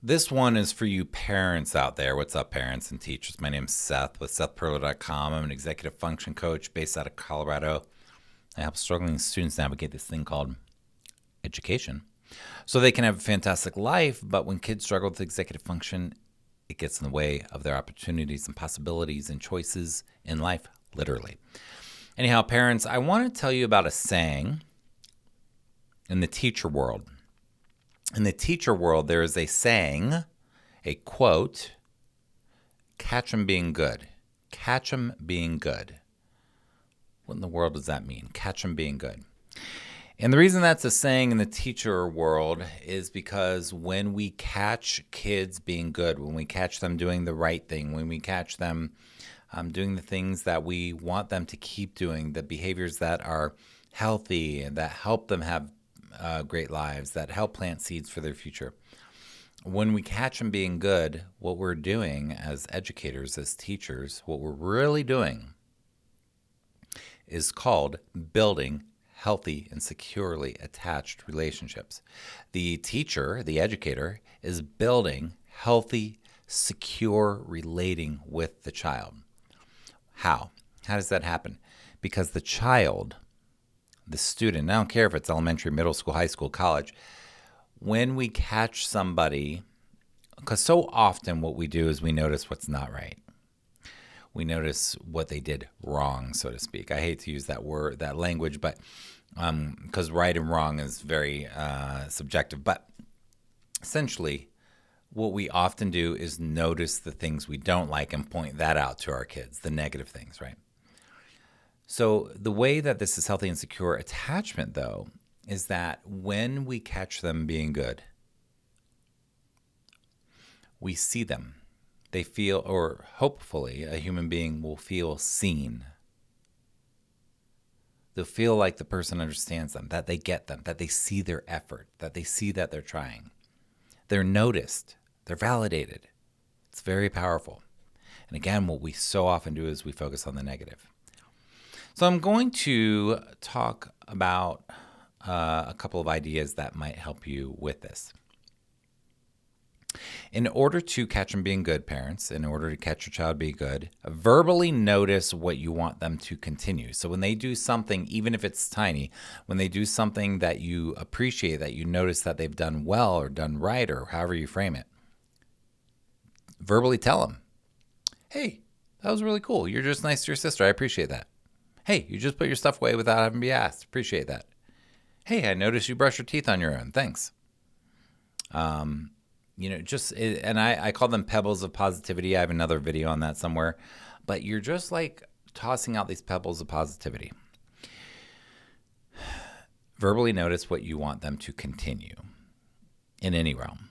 This one is for you parents out there. What's up, parents and teachers? My name's Seth with SethPerler.com. I'm an executive function coach based out of Colorado. I help struggling students navigate this thing called education so they can have a fantastic life. But when kids struggle with executive function, it gets in the way of their opportunities and possibilities and choices in life, literally. Anyhow, parents, I want to tell you about a saying in the teacher world. In the teacher world, there is a saying, a quote, catch 'em being good. Catch 'em being good. What in the world does that mean? Catch 'em being good. And the reason that's a saying in the teacher world is because when we catch kids being good, when we catch them doing the right thing, when we catch them doing the things that we want them to keep doing, the behaviors that are healthy and that help them have great lives, that help plant seeds for their future. When we catch them being good, what we're doing as educators, as teachers, what we're really doing is called building healthy and securely attached relationships. The teacher, the educator, is building healthy, secure relating with the child. How? How does that happen? Because the child, the student, I don't care if it's elementary, middle school, high school, college, when we catch somebody, because so often what we do is we notice what's not right. We notice what they did wrong, so to speak. I hate to use that word, that language, but because right and wrong is very subjective. But essentially, what we often do is notice the things we don't like and point that out to our kids, the negative things, right? So the way that this is healthy and secure attachment, though, is that when we catch them being good, we see them. They feel, or hopefully a human being will feel seen. They'll feel like the person understands them, that they get them, that they see their effort, that they see that they're trying. They're noticed. They're validated. It's very powerful. And again, what we so often do is we focus on the negative. So I'm going to talk about a couple of ideas that might help you with this. In order to catch them being good, parents, in order to catch your child being good, verbally notice what you want them to continue. So when they do something, even if it's tiny, when they do something that you appreciate, that you notice that they've done well or done right, or however you frame it, verbally tell them, hey, that was really cool. You're just nice to your sister. I appreciate that. Hey, you just put your stuff away without having to be asked. Appreciate that. Hey, I noticed you brush your teeth on your own. Thanks. And I call them pebbles of positivity. I have another video on that somewhere. But you're just like tossing out these pebbles of positivity. Verbally notice what you want them to continue in any realm.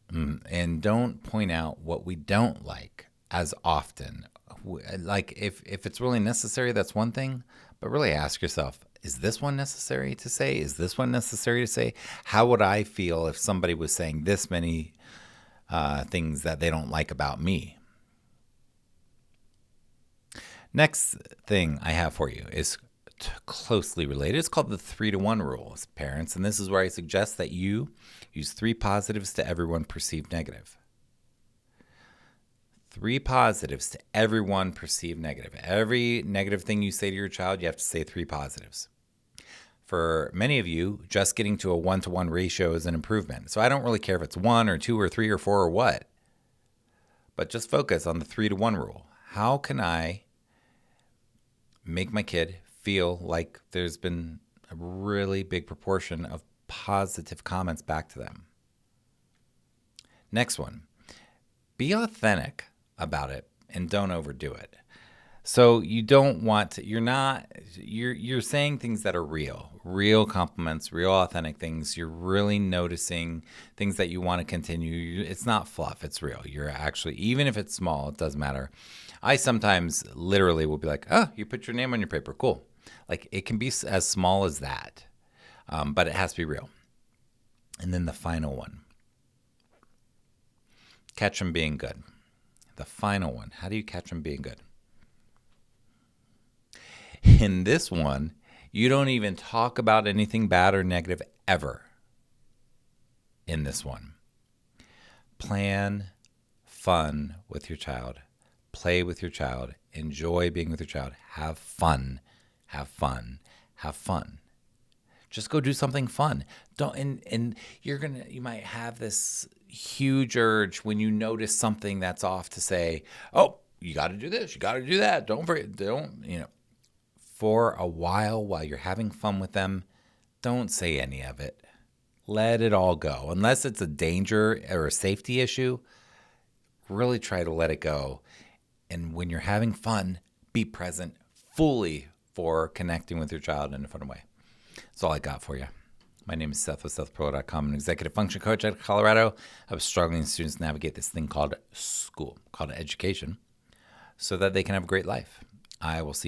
And don't point out what we don't like as often. Like if it's really necessary, that's one thing. But really ask yourself, is this one necessary to say? Is this one necessary to say? How would I feel if somebody was saying this many things that they don't like about me? Next thing I have for you is closely related. It's called the 3-to-1 rule as parents. And this is where I suggest that you use 3 positives to every 1 perceived negative. 3 positives to every 1 perceived negative. Every negative thing you say to your child, you have to say 3 positives. For many of you, just getting to a 1-to-1 ratio is an improvement. So I don't really care if it's 1 or 2 or 3 or 4 or what. But just focus on the 3-to-1 rule. How can I make my kid feel like there's been a really big proportion of positive comments back to them? Next one, be authentic about it and don't overdo it. So you don't want to, you're saying things that are real compliments, real authentic things. You're really noticing things that you want to continue. It's not fluff, it's real. You're actually, even if it's small, it doesn't matter. I sometimes literally will be like, oh, you put your name on your paper, cool. Like it can be as small as that, but it has to be real. And then the final one, catch them being good. The final one, how do you catch them being good? In this one, you don't even talk about anything bad or negative ever in this one. plan fun with your child. Play with your child. Enjoy being with your child. Have fun. Have fun. Have fun. Just go do something fun. Don't and you might have this huge urge when you notice something that's off to say, "Oh, you got to do this. You got to do that. Don't for a while you're having fun with them, don't say any of it. Let it all go. Unless it's a danger or a safety issue, really try to let it go. And when you're having fun, be present fully for connecting with your child in a fun way. That's all I got for you. My name is Seth with SethPerler.com, an executive function coach out of Colorado. I was struggling students navigate this thing called school, called education, so that they can have a great life. I will see you